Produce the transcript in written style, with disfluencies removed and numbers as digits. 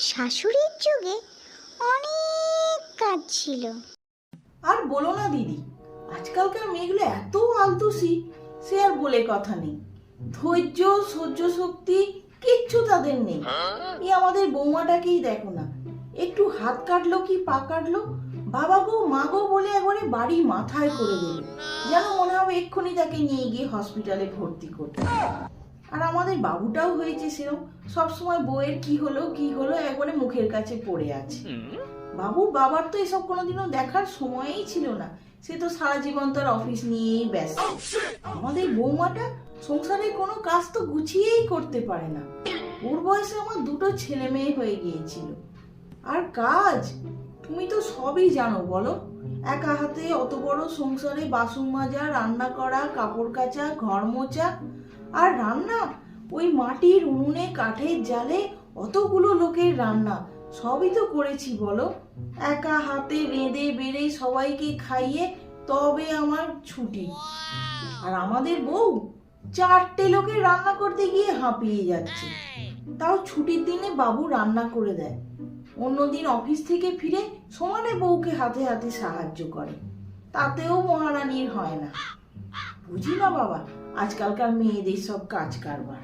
শাশুড়ির যুগে অনেক কাজ ছিল। আর বলো না দিদি, আজকালকার মেয়েগুলো এত আলতুসি, সে আর বলে কথা নেই। ধৈর্য সহ্য শক্তি কিচ্ছু তাদের নেই। এই আমাদের বৌমাটাকেই দেখো না, একটু হাত কাটলো কি পা কাটলো, বাবা গো মা গো বলে একবারে বাড়ি মাথায় করে দেবে, যেন মনে হবে এক্ষুনি তাকে নিয়ে গিয়ে হসপিটালে ভর্তি করতে। আর আমাদের বাবুটাও হয়েছে সেরকম, সবসময় বউয়ের কি হলো কি হলো একবারে মুখের কাছে পড়ে আছে। বাবুর বাবার তো এসব কোনোদিনও দেখার সময়ই ছিল না, সে তো সারা জীবন তার অফিস নিয়েই ব্যস্ত। আমাদের বৌমাটা সংসারের কোনো কাজ তো গুছিয়েই করতে পারে না। ওর বয়সে আমার দুটো ছেলে মেয়ে হয়ে গিয়েছিল। আর কাজ তুমি তো সবই জানো বলো, একা হাতে অত বড় সংসারে বাসন মাজা, রান্না করা, কাপড় কাচা, ঘর মোছা। আর রান্না ওই মাটির উনুনে কাঠের জালে অতগুলো লোকের রান্না সবই তো করেছি বলো। একা হাতে রেঁধে বেড়ে সবাইকে খাইয়ে তবে আমার ছুটি। আর আমাদের বউ 4টে লোকের রান্না করতে গিয়ে হাঁপিয়ে যাচ্ছে। তাও ছুটির দিনে বাবু রান্না করে দেয়, অন্যদিন অফিস থেকে ফিরে সমানে বউকে হাতে হাতে সাহায্য করে, তাতেও মহারানীর হয় না। বুঝি না বাবা আজকালকার মেয়েদের সব কাজ কারবার।